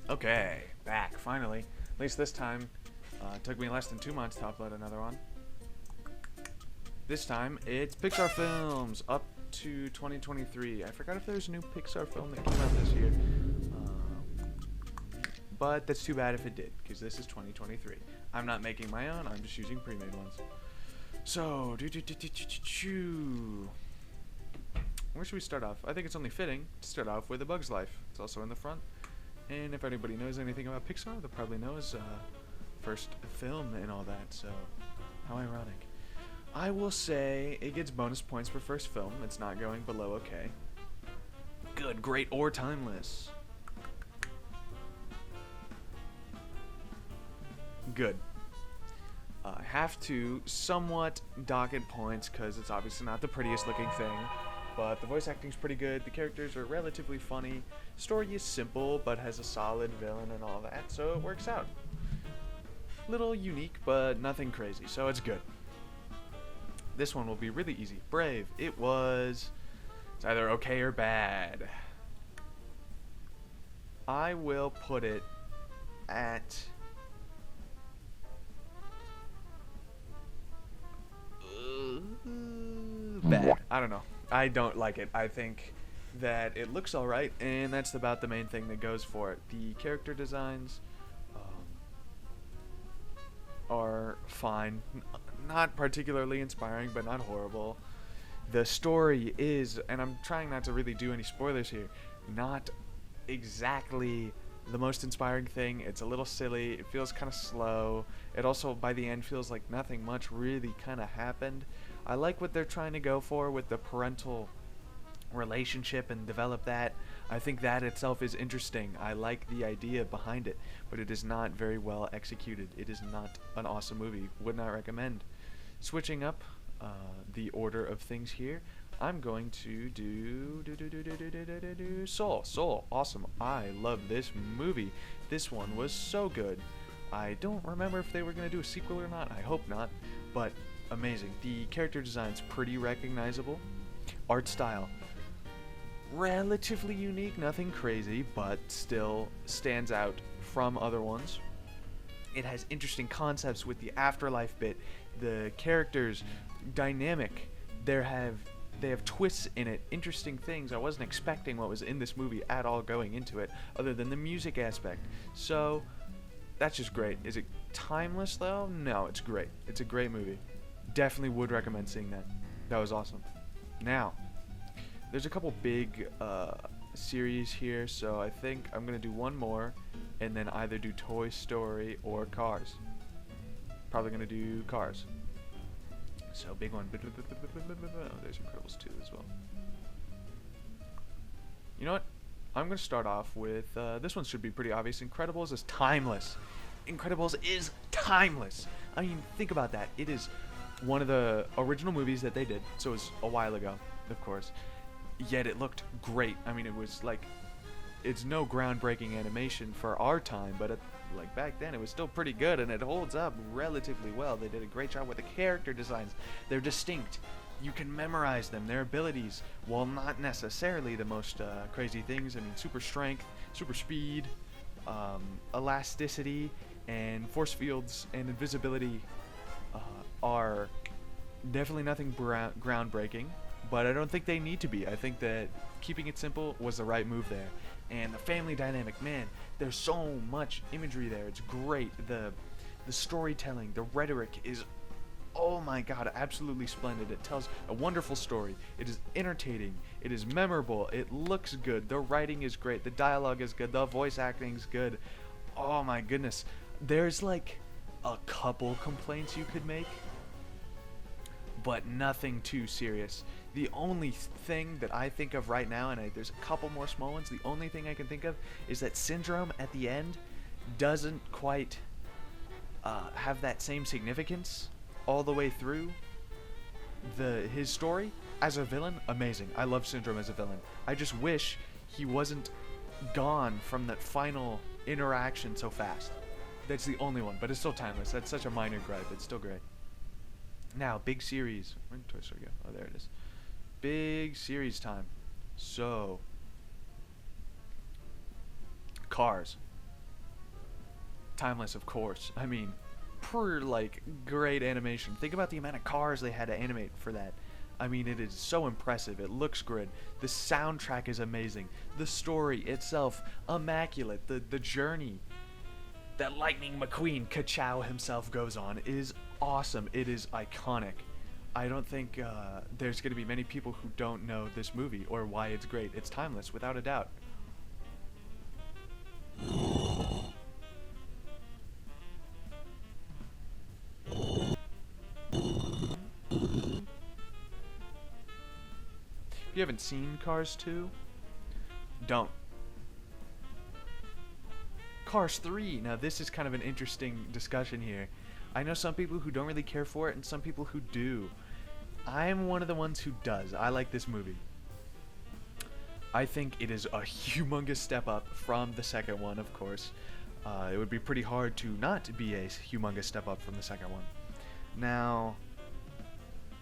Okay, back, finally. At least this time. It took me less than 2 months to upload another one. This time, it's Pixar films, up to 2023. I forgot if there's a new Pixar film that came out this year. But that's too bad if it did, because this is 2023. I'm not making my own, I'm just using pre-made ones. So, where should we start off? I think it's only fitting to start off with A Bug's Life. It's also in the front. And if anybody knows anything about Pixar, they'll probably know his first film and all that, so how ironic. I will say it gets bonus points for first film. It's not going below okay. Good, great, or timeless. Good. I have to somewhat dock it points because it's obviously not the prettiest looking thing, but the voice acting's pretty good, the characters are relatively funny, story is simple but has a solid villain and all that, so it works out. Little unique but nothing crazy, so it's good. This one will be really easy. Brave. It's either okay or bad. I will put it at bad. I don't know. I don't like it. I think that it looks alright, and that's about the main thing that goes for it. The character designs are fine. Not particularly inspiring, but not horrible. The story is, and I'm trying not to really do any spoilers here, not exactly the most inspiring thing. It's a little silly. It feels kind of slow. It also, by the end, feels like nothing much really kind of happened. I like what they're trying to go for with the parental relationship and develop that. I think that itself is interesting. I like the idea behind it, but it is not very well executed. It is not an awesome movie. Would not recommend. Switching up the order of things here, I'm going to do Soul. Soul, awesome. I love this movie. This one was so good. I don't remember if they were going to do a sequel or not. I hope not, but amazing. The character design's pretty recognizable. Art style, relatively unique, nothing crazy, but still stands out from other ones. It has interesting concepts with the afterlife bit. The characters, dynamic. They have twists in it, interesting things. I wasn't expecting what was in this movie at all going into it, other than the music aspect. So, that's just great. Is it timeless though? No, it's great. It's a great movie. Definitely would recommend seeing that. That was awesome. Now, there's a couple big series here, so I think I'm going to do one more, and then either do Toy Story or Cars. Probably going to do Cars. So, big one. Oh, there's Incredibles 2 as well. You know what? I'm going to start off with, this one should be pretty obvious. Incredibles is timeless. Incredibles is timeless. I mean, think about that. It is one of the original movies that they did, so it was a while ago, of course. Yet it looked great. I mean, it was like, it's no groundbreaking animation for our time, but like back then it was still pretty good, and it holds up relatively well. They did a great job with the character designs. They're distinct. You can memorize them. Their abilities, while not necessarily the most crazy things, I mean, super strength, super speed, elasticity, and force fields and invisibility are definitely nothing groundbreaking, but I don't think they need to be. I think that keeping it simple was the right move there. And the family dynamic, man, there's so much imagery there. It's great. The storytelling, the rhetoric is, oh my god, absolutely splendid. It tells a wonderful story. It is entertaining. It is memorable. It looks good. The writing is great. The dialogue is good. The voice acting is good. Oh my goodness. There's like a couple complaints you could make, but nothing too serious. The only thing that I think of right now, and there's a couple more small ones, the only thing I can think of is that Syndrome at the end doesn't quite have that same significance all the way through his story. As a villain, amazing. I love Syndrome as a villain. I just wish he wasn't gone from that final interaction so fast. That's the only one, but it's still timeless. That's such a minor gripe. It's still great. Now, big series. Where did Toy Story go? Oh, there it is. Big series time. So, Cars. Timeless, of course. I mean, per like great animation. Think about the amount of cars they had to animate for that. I mean, it is so impressive. It looks good. The soundtrack is amazing. The story itself, immaculate. The journey that Lightning McQueen Ka-chow himself goes on is awesome. It is iconic. I don't think there's going to be many people who don't know this movie or why it's great. It's timeless, without a doubt. If you haven't seen Cars 2, don't. Cars 3, now this is kind of an interesting discussion here. I know some people who don't really care for it and some people who do. I'm one of the ones who does. I like this movie. I think it is a humongous step up from the second one, of course. It would be pretty hard to not be a humongous step up from the second one. Now,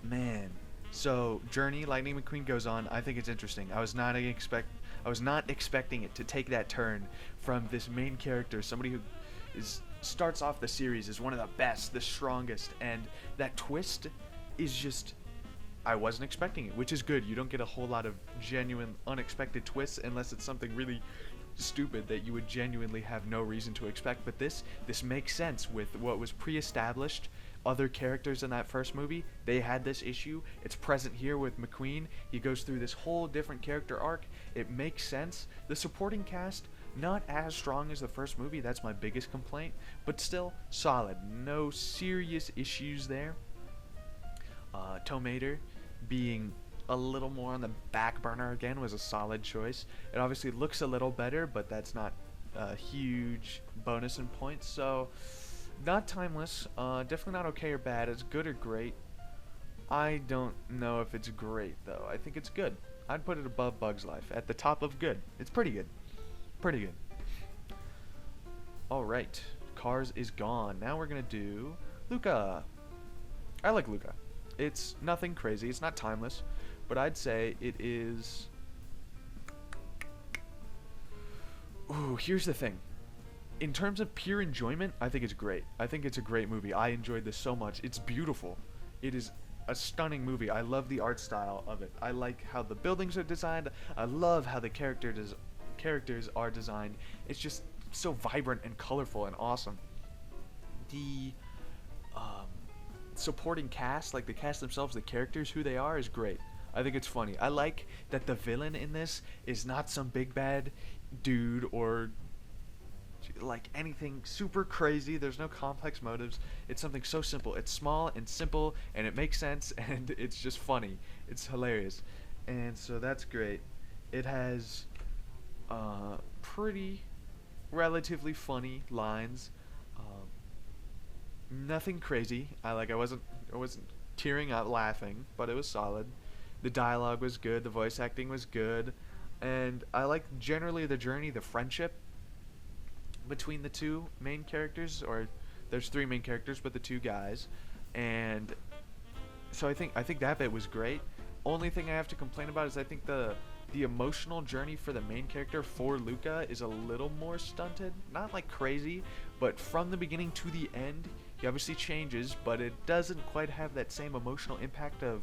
man, so Journey, Lightning McQueen goes on. I think it's interesting. I was not expecting it to take that turn from this main character, somebody who starts off the series as one of the best, the strongest, and that twist is just, I wasn't expecting it, which is good. You don't get a whole lot of genuine, unexpected twists unless it's something really stupid that you would genuinely have no reason to expect. But this makes sense with what was pre-established. Other characters in that first movie, they had this issue. It's present here with McQueen. He goes through this whole different character arc. It makes sense. The supporting cast, not as strong as the first movie. That's my biggest complaint, but still solid. No serious issues there. Tomater being a little more on the back burner again was a solid choice. It obviously looks a little better, but that's not a huge bonus in points. So, not timeless. Definitely not okay or bad. It's good or great. I don't know if it's great though. I think it's good. I'd put it above Bug's Life, at the top of good. It's pretty good. Pretty good. Alright, Cars is gone. Now we're gonna do Luca. I like Luca. It's nothing crazy. It's not timeless, but I'd say it is. Ooh, here's the thing. In terms of pure enjoyment, I think it's great. I think it's a great movie. I enjoyed this so much. It's beautiful. It is a stunning movie. I love the art style of it. I like how the buildings are designed. I love how the characters are designed. It's just so vibrant and colorful and awesome. The supporting cast, like the cast themselves, the characters, who they are, is great. I think it's funny. I like that the villain in this is not some big bad dude or like anything super crazy. There's no complex motives. It's something so simple. It's small and simple, and it makes sense, and it's just funny. It's hilarious, and so that's great. It has pretty relatively funny lines. Nothing crazy. I wasn't tearing up laughing, but it was solid. The dialogue was good, the voice acting was good, and I like generally the journey, the friendship between the two main characters, or there's three main characters, but the two guys, and so I think that bit was great. Only thing I have to complain about is I think the emotional journey for the main character, for Luca, is a little more stunted. Not like crazy, but from the beginning to the end, he obviously changes, but it doesn't quite have that same emotional impact of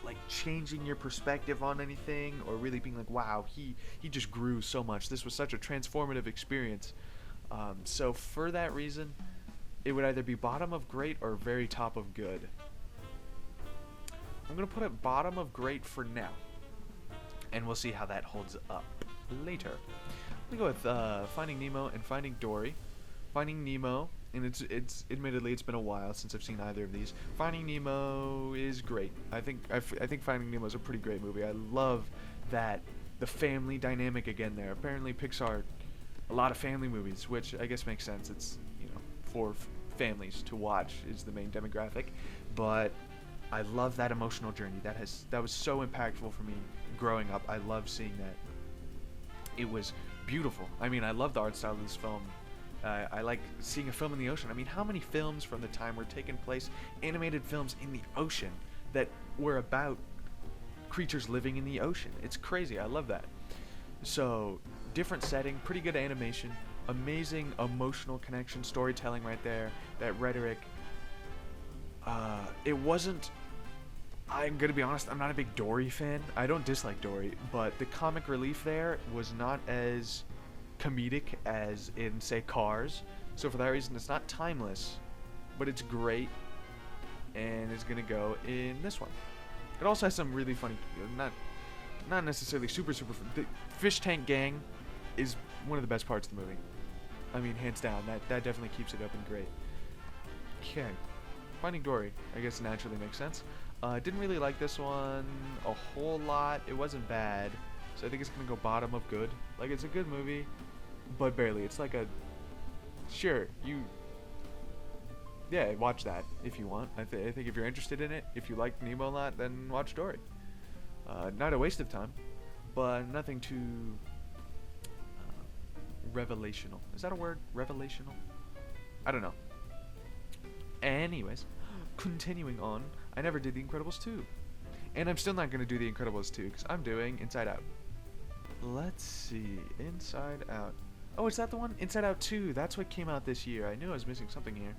like changing your perspective on anything, or really being like, wow, he just grew so much. This was such a transformative experience. So for that reason, it would either be bottom of great or very top of good. I'm going to put it bottom of great for now, and we'll see how that holds up later. I'm going to go with Finding Nemo and Finding Dory. Finding Nemo, and it's admittedly it's been a while since I've seen either of these. Finding Nemo is great. I think Finding Nemo is a pretty great movie. I love that the family dynamic again there. Apparently Pixar, a lot of family movies, which I guess makes sense. It's, you know, for families to watch is the main demographic, but I love that emotional journey. That was so impactful for me growing up. I love seeing that. It was beautiful. I mean, I love the art style of this film. I like seeing a film in the ocean. I mean, how many films from the time were taking place, animated films in the ocean, that were about creatures living in the ocean? It's crazy. I love that. So different setting, pretty good animation, amazing emotional connection, storytelling right there, that rhetoric. It wasn't. I'm gonna be honest. I'm not a big Dory fan. I don't dislike Dory, but the comic relief there was not as comedic as in, say, Cars. So for that reason, it's not timeless, but it's great, and it's gonna go in this one. It also has some really funny, not necessarily super. The fish tank gang is one of the best parts of the movie. I mean, hands down. That definitely keeps it up and great. Okay, Finding Dory, I guess naturally makes sense. Didn't really like this one a whole lot. It wasn't bad, so I think it's gonna go bottom of good. Like, it's a good movie, but barely. It's like a sure yeah, watch that if you want. I think if you're interested in it, if you like Nemo a lot, then watch Dory. Not a waste of time, but nothing too revelational. Is that a word? Revelational? I don't know. Anyways, continuing on, I never did The Incredibles 2. And I'm still not going to do The Incredibles 2 because I'm doing Inside Out. Let's see. Inside Out. Oh, is that the one? Inside Out 2. That's what came out this year. I knew I was missing something here.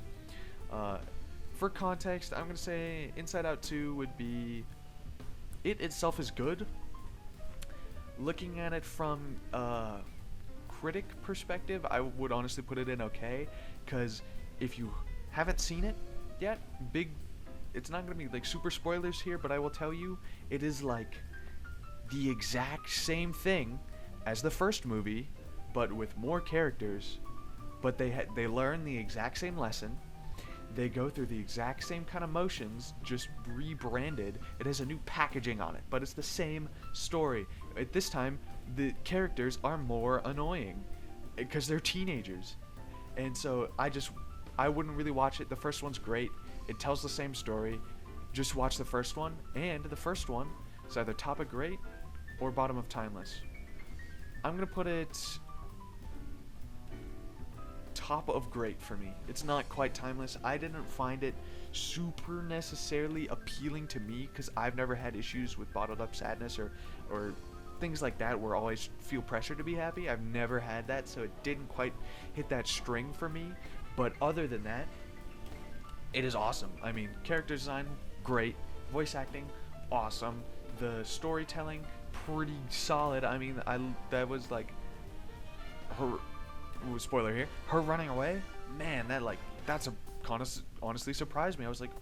For context, I'm going to say Inside Out 2 would be... It itself is good. Looking at it from a critic perspective, I would honestly put it in okay. Because if you haven't seen it yet, it's not going to be like super spoilers here, but I will tell you, it is like the exact same thing as the first movie, but with more characters. But they learn the exact same lesson. They go through the exact same kind of motions, just rebranded. It has a new packaging on it, but it's the same story. At this time, the characters are more annoying because they're teenagers. And so I wouldn't really watch it. The first one's great. It tells the same story. Just watch the first one, and the first one is either top of great or bottom of timeless. I'm going to put it top of great for me. It's not quite timeless. I didn't find it super necessarily appealing to me because I've never had issues with bottled up sadness or things like that where I always feel pressure to be happy. I've never had that, so it didn't quite hit that string for me. But other than that, it is awesome. I mean, character design, great. Voice acting, awesome. The storytelling, pretty solid. I mean, that was like her. Spoiler here. Her running away, man. That's honestly surprised me. I was like,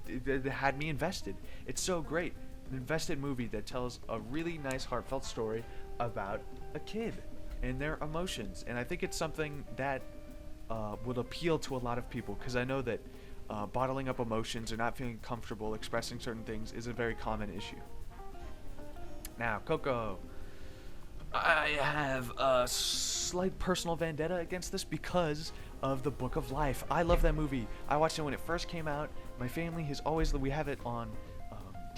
it had me invested. It's so great. An invested movie that tells a really nice, heartfelt story about a kid and their emotions. And I think it's something that would appeal to a lot of people because I know that bottling up emotions or not feeling comfortable expressing certain things is a very common issue. Now, Coco. I have a slight personal vendetta against this because of The Book of Life. I love that movie. I watched it when it first came out. My family we have it on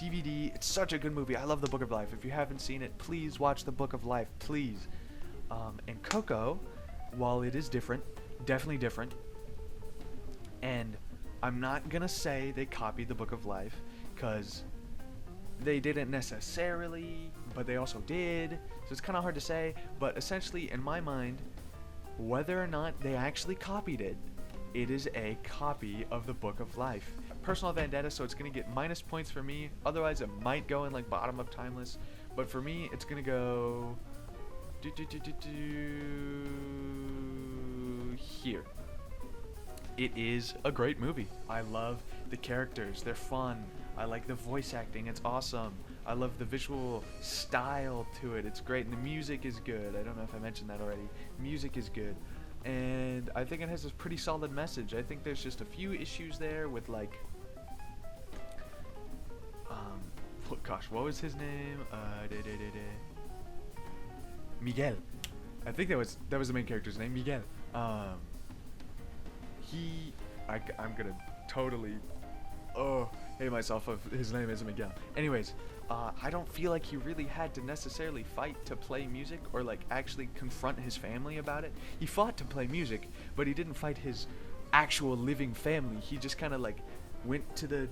DVD. It's such a good movie. I love The Book of Life. If you haven't seen it, please watch The Book of Life, please. And Coco, while it is different, definitely different, and I'm not gonna say they copied The Book of Life, because they didn't necessarily, but they also did, so it's kind of hard to say. But essentially, in my mind, whether or not they actually copied it, it is a copy of The Book of Life. Personal vendetta, so it's going to get minus points for me. Otherwise, it might go in like bottom of timeless, but for me, it's going to go here. It is a great movie. I love the characters. They're fun. I like the voice acting. It's awesome. I love the visual style to it. It's great. And the music is good. I don't know if I mentioned that already. Music is good. And I think it has a pretty solid message. I think there's just a few issues there with like... what was his name? Miguel. I think that was the main character's name, Miguel. I'm gonna totally hate myself if his name isn't Miguel. Anyways, I don't feel like he really had to necessarily fight to play music or like actually confront his family about it. He fought to play music, but he didn't fight his actual living family. He just kind of like went to the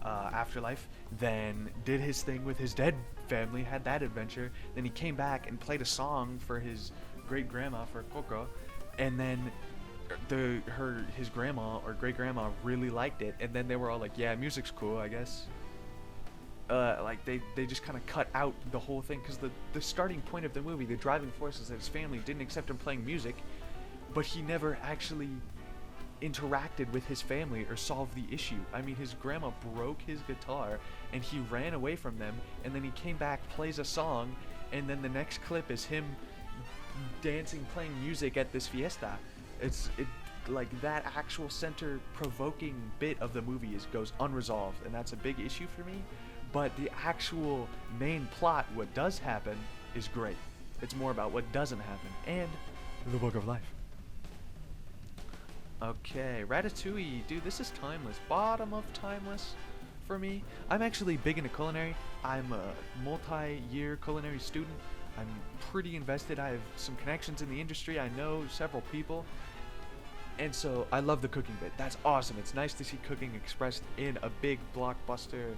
afterlife then did his thing with his dead family, had that adventure. Then he came back and played a song for his great grandma, for Coco, and then his grandma or great grandma really liked it, and then they were all like, yeah, music's cool, I guess. Like they just kind of cut out the whole thing, because the starting point of the movie, the driving force, is that his family didn't accept him playing music, but he never actually interacted with his family or solved the issue. I mean, his grandma broke his guitar and he ran away from them, and then he came back, plays a song, and then the next clip is him dancing, playing music at this fiesta. Like that actual center provoking bit of the movie goes unresolved, and that's a big issue for me. But the actual main plot, what does happen, is great. It's more about what doesn't happen and the book of life. Okay, Ratatouille, dude, this is timeless. Bottom of timeless for me. I'm actually big into culinary. I'm a multi-year culinary student. I'm pretty invested. I have some connections in the industry. I know several people. And so I love the cooking bit. That's awesome. It's nice to see cooking expressed in a big blockbuster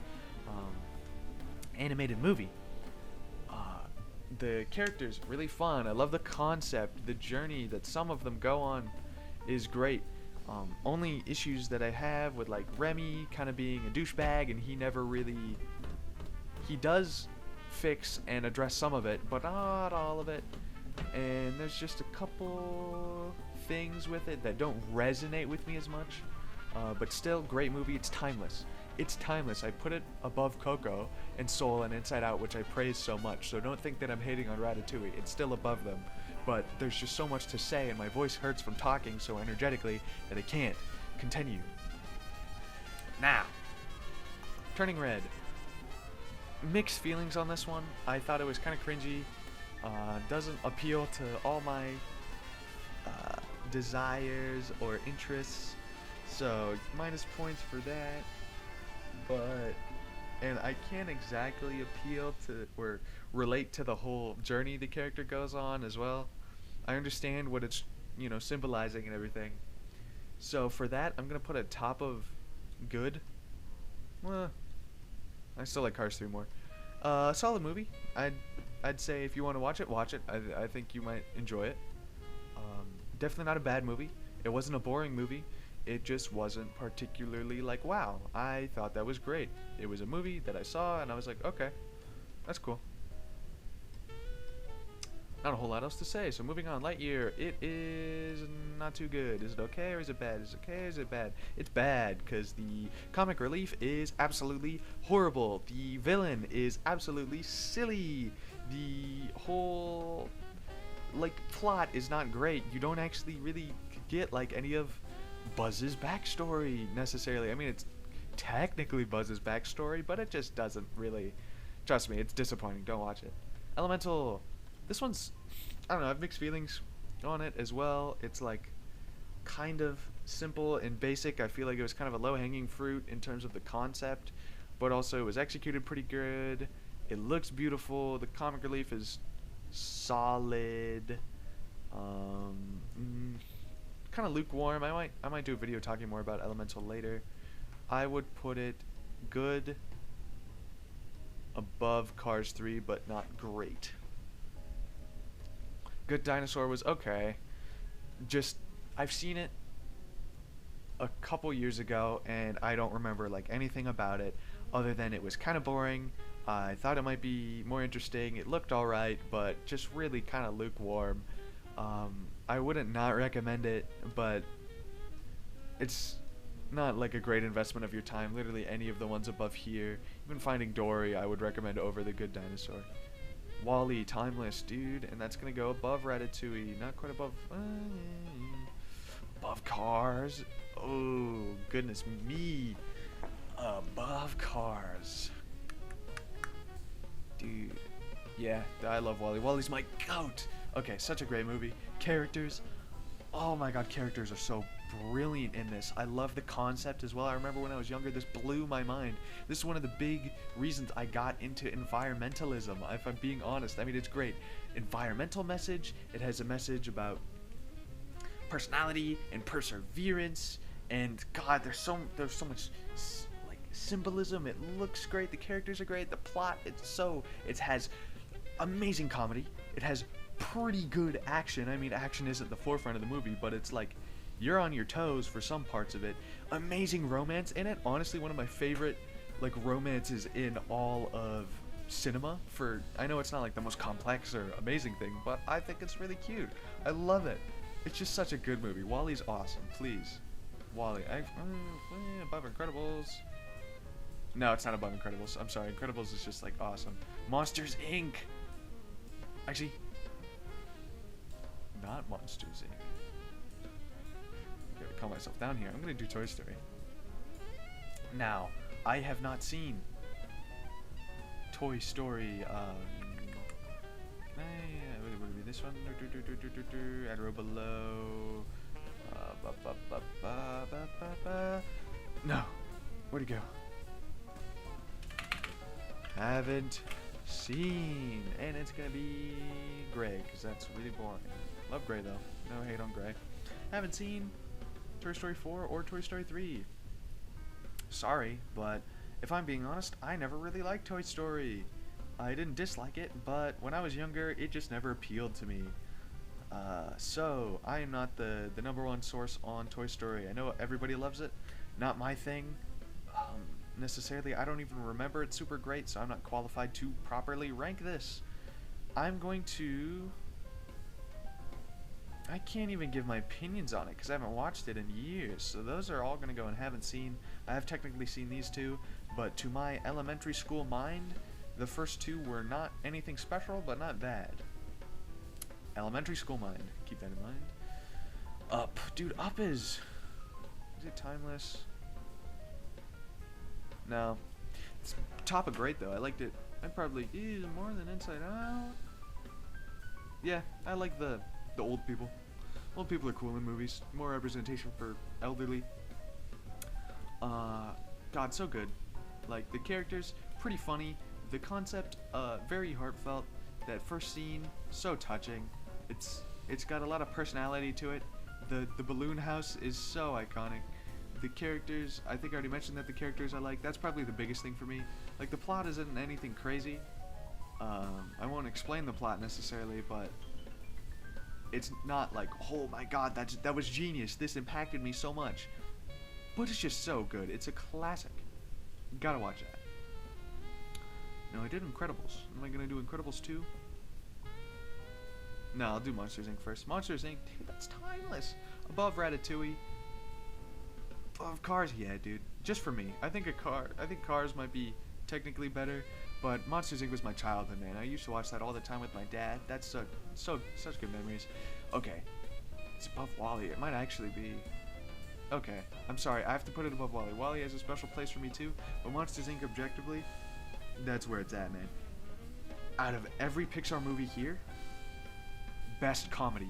animated movie. The characters, really fun. I love the concept. The journey that some of them go on is great. Only issues that I have with, like, Remy kind of being a douchebag, and he does fix and address some of it, but not all of it. And there's just a couple things with it that don't resonate with me as much. But still, great movie. It's timeless. It's timeless. I put it above Coco and Soul and Inside Out, which I praise so much. So don't think that I'm hating on Ratatouille. It's still above them. But there's just so much to say, and my voice hurts from talking so energetically that I can't continue. Now, Turning Red. Mixed feelings on this one. I thought it was kind of cringy. Doesn't appeal to all my desires or interests. So, minus points for that. And I can't exactly appeal to or relate to the whole journey the character goes on as well. I understand what it's, symbolizing and everything. So for that, I'm gonna put it top of good. Well, I still like Cars 3 more. Solid movie. I'd say if you want to watch it, watch it. I think you might enjoy it. Definitely not a bad movie. It wasn't a boring movie. It just wasn't particularly like, wow, I thought that was great. It was a movie that I saw and I was like, okay, that's cool. Not a whole lot else to say, so moving on. Lightyear, it is not too good. Is it okay or is it bad? Is it okay or is it bad? It's bad, because the comic relief is absolutely horrible. The villain is absolutely silly. The whole, plot is not great. You don't actually really get, any of Buzz's backstory necessarily. I mean, it's technically Buzz's backstory, but it just doesn't really. Trust me, it's disappointing. Don't watch it. Elemental. This one's, I don't know, I have mixed feelings on it as well. It's kind of simple and basic. I feel like it was kind of a low-hanging fruit in terms of the concept, but also it was executed pretty good. It looks beautiful. The comic relief is solid. Kind of lukewarm. I might do a video talking more about Elemental later. I would put it good, above Cars 3, but not great. Good Dinosaur was okay. I've seen it a couple years ago, and I don't remember anything about it other than it was kind of boring. I thought it might be more interesting. It looked alright, but just really kind of lukewarm. I wouldn't not recommend it, but it's not a great investment of your time. Literally any of the ones above here, even Finding Dory, I would recommend over The Good Dinosaur. WALL-E, timeless, dude, and that's gonna go above Ratatouille, not quite above Cars. Oh goodness me, above Cars, dude. Yeah, I love WALL-E. WALL-E's my goat. Okay, such a great movie. Characters, oh my god, characters are so brilliant in this. I love the concept as well. I remember when I was younger, this blew my mind. This is one of the big reasons I got into environmentalism, if I'm being honest. I mean, it's great. Environmental message. It has a message about personality and perseverance, and god, there's so much symbolism. It looks great. The characters are great. The plot, it has amazing comedy. It has pretty good action. I mean, action isn't the forefront of the movie, but it's like you're on your toes for some parts of it. Amazing romance in it. Honestly, one of my favorite like romances in all of cinema. I know it's not like the most complex or amazing thing, but I think it's really cute. I love it. It's just such a good movie. WALL-E's awesome. Please, WALL-E. Above Incredibles. No, it's not above Incredibles. I'm sorry. Incredibles is just like awesome. Monsters Inc. Actually, not Monsters Inc. I gotta calm myself down here. I'm gonna do Toy Story. Now, I have not seen Toy Story. Would it be this one? Arrow below. No. Where'd he go? Haven't seen. And it's gonna be Gray, because that's really boring. Love Gray though. No hate on Gray. Haven't seen Toy Story 4 or Toy Story 3. Sorry, but if I'm being honest, I never really liked Toy Story. I didn't dislike it, but when I was younger, it just never appealed to me. So I am not the number one source on Toy Story. I know everybody loves it. Not my thing. Necessarily, I don't even remember it super great, so I'm not qualified to properly rank this. I can't even give my opinions on it because I haven't watched it in years. So those are all going to go and haven't seen. I have technically seen these two, but to my elementary school mind, the first two were not anything special, but not bad. Elementary school mind. Keep that in mind. Up. Dude, Up is it timeless? No. It's top of great, though. I liked it. I'd probably more than Inside Out. Yeah, I like the old people. Old people are cool in movies. More representation for elderly. God, so good. Like, the characters, pretty funny. The concept, very heartfelt. That first scene, so touching. It's got a lot of personality to it. The balloon house is so iconic. The characters, I think I already mentioned that the characters I like. That's probably the biggest thing for me. Like, the plot isn't anything crazy. I won't explain the plot necessarily, but it's not like, oh my god, that was genius. This impacted me so much. But it's just so good. It's a classic. You gotta watch that. No, I did Incredibles. Am I gonna do Incredibles 2? No, I'll do Monsters Inc. first. Monsters Inc. Dude, that's timeless. Above Ratatouille. Above Cars, yeah, dude. Just for me. I think Cars might be technically better, but Monsters Inc. was my childhood, man. I used to watch that all the time with my dad. That's such good memories. Okay, it's above WALL-E. It might actually be. Okay, I'm sorry. I have to put it above WALL-E. WALL-E has a special place for me too, but Monsters Inc. objectively, that's where it's at, man. Out of every Pixar movie here, best comedy.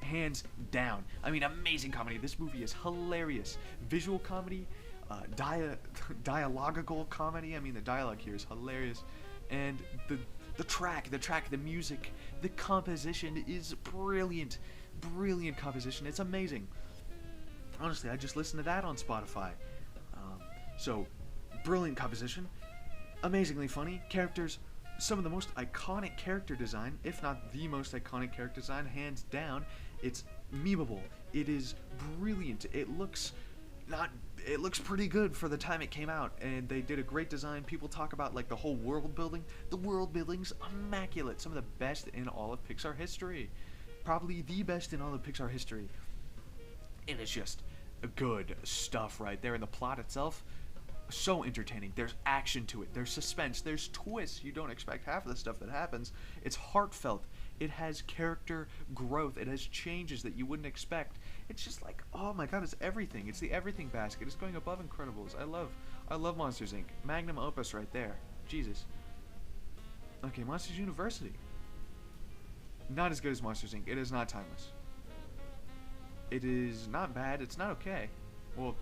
Hands down. I mean, amazing comedy. This movie is hilarious. Visual comedy, dialogical comedy. I mean, the dialogue here is hilarious. And the music, the composition is brilliant. Brilliant composition. It's amazing. Honestly, I just listened to that on Spotify. So, brilliant composition. Amazingly funny. Characters. Some of the most iconic character design, if not the most iconic character design, hands down. It's memeable. It is brilliant. It looks pretty good for the time it came out, and they did a great design. People talk about like the whole world building. The world building's immaculate. Some of the best in all of Pixar history. Probably the best in all of Pixar history. And it's just good stuff right there. And the plot itself, so entertaining. There's action to it. There's suspense. There's twists. You don't expect half of the stuff that happens. It's heartfelt. It has character growth. It has changes that you wouldn't expect. It's just like, oh my god, it's everything. It's the everything basket. It's going above Incredibles. I love Monsters Inc. Magnum opus right there. Jesus. Okay, Monsters University. Not as good as Monsters Inc. It is not timeless. It is not bad. It's not okay. Well,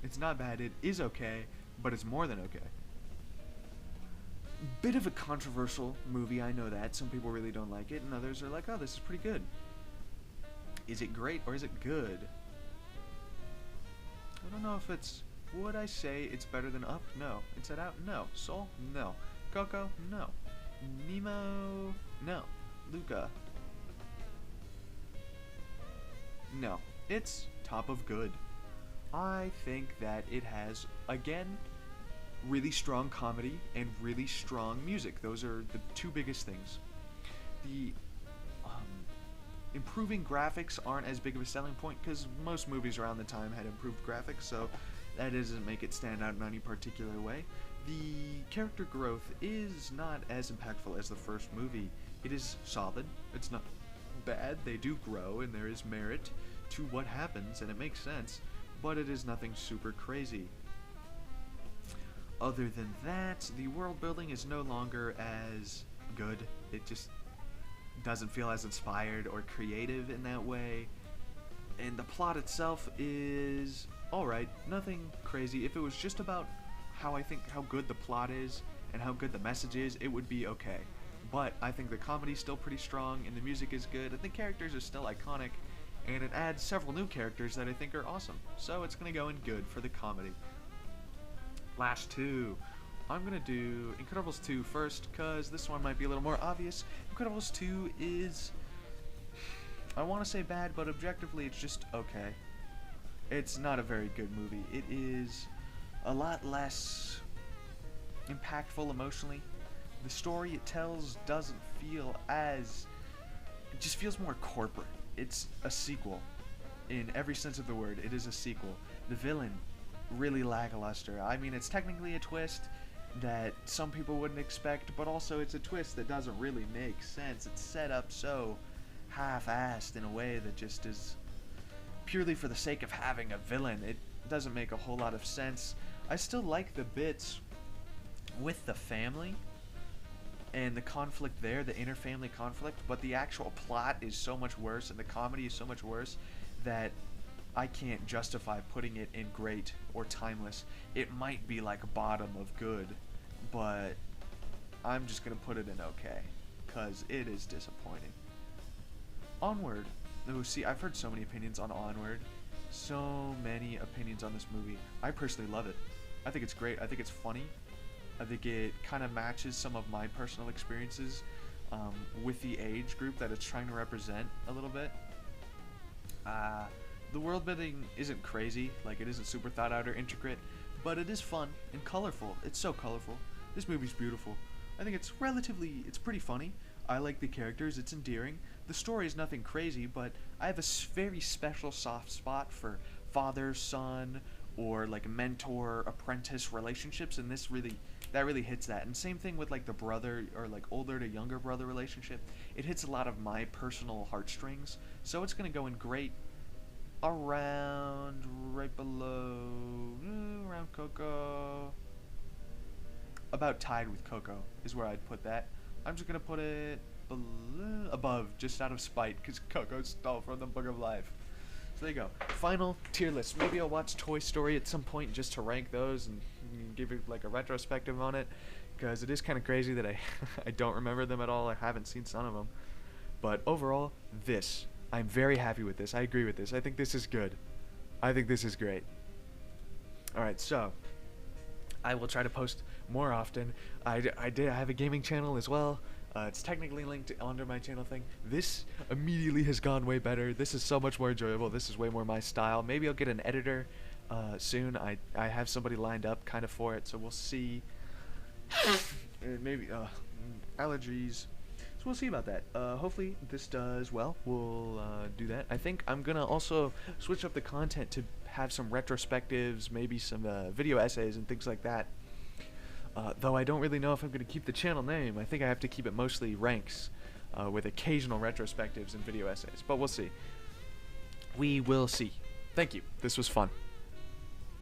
it's not bad. It is okay, but it's more than okay. Bit of a controversial movie, I know that. Some people really don't like it, and others are like, oh, this is pretty good. Is it great, or is it good? I don't know if it's Would I say it's better than Up? No. Inside Out? No. Soul? No. Coco? No. Nemo? No. Luca? No. It's top of good. I think that it has, again, really strong comedy and really strong music. Those are the two biggest things. The improving graphics aren't as big of a selling point because most movies around the time had improved graphics, so that doesn't make it stand out in any particular way. The character growth is not as impactful as the first movie. It is solid. It's not bad. They do grow, and there is merit to what happens, and it makes sense, but it is nothing super crazy. Other than that, the world building is no longer as good. It just doesn't feel as inspired or creative in that way. And the plot itself is alright, nothing crazy. If it was just about how good the plot is and how good the message is, it would be okay. But I think the comedy's still pretty strong and the music is good and the characters are still iconic, and it adds several new characters that I think are awesome. So it's gonna go in good for the comedy. Last two. I'm gonna do Incredibles 2 first, cause this one might be a little more obvious. Incredibles 2 is, I want to say bad, but objectively it's just okay. It's not a very good movie. It is a lot less impactful emotionally. The story it tells doesn't feel as, it just feels more corporate. It's a sequel in every sense of the word. It is a sequel. The villain, really lackluster. I mean, it's technically a twist that some people wouldn't expect, but also it's a twist that doesn't really make sense. It's set up so half-assed in a way that just is purely for the sake of having a villain. It doesn't make a whole lot of sense. I still like the bits with the family and the conflict there, the inter-family conflict, but the actual plot is so much worse and the comedy is so much worse that I can't justify putting it in great or timeless. It might be like bottom of good, but I'm just gonna put it in okay, cause it is disappointing. Onward. Oh, see, I've heard so many opinions on Onward. So many opinions on this movie. I personally love it. I think it's great. I think it's funny. I think it kind of matches some of my personal experiences with the age group that it's trying to represent a little bit. The world building isn't crazy, like it isn't super thought out or intricate, but it is fun and colorful. It's so colorful. This movie's beautiful. I think it's pretty funny. I like the characters, it's endearing. The story is nothing crazy, but I have a very special soft spot for father-son or like mentor-apprentice relationships, and that really hits that. And same thing with like the brother or like older to younger brother relationship. It hits a lot of my personal heartstrings, so it's gonna go in great around right below around Coco. About tied with Coco is where I'd put that. I'm just gonna put it above, just out of spite, because Coco stole from the Book of Life. So there you go. Final tier list. Maybe I'll watch Toy Story at some point just to rank those and give it like a retrospective on it, because it is kind of crazy that I don't remember them at all. I haven't seen some of them. But overall, I'm very happy with this. I agree with this. I think this is good. I think this is great. Alright, so I will try to post more often. I have a gaming channel as well. It's technically linked under my channel thing. This immediately has gone way better. This is so much more enjoyable. This is way more my style. Maybe I'll get an editor soon. I have somebody lined up kind of for it, so we'll see. Maybe allergies. So we'll see about that. Hopefully this does well. We'll do that. I think I'm gonna also switch up the content to have some retrospectives, maybe some video essays and things like that. Though I don't really know if I'm going to keep the channel name. I think I have to keep it mostly ranks with occasional retrospectives and video essays. But we'll see. We will see. Thank you. This was fun.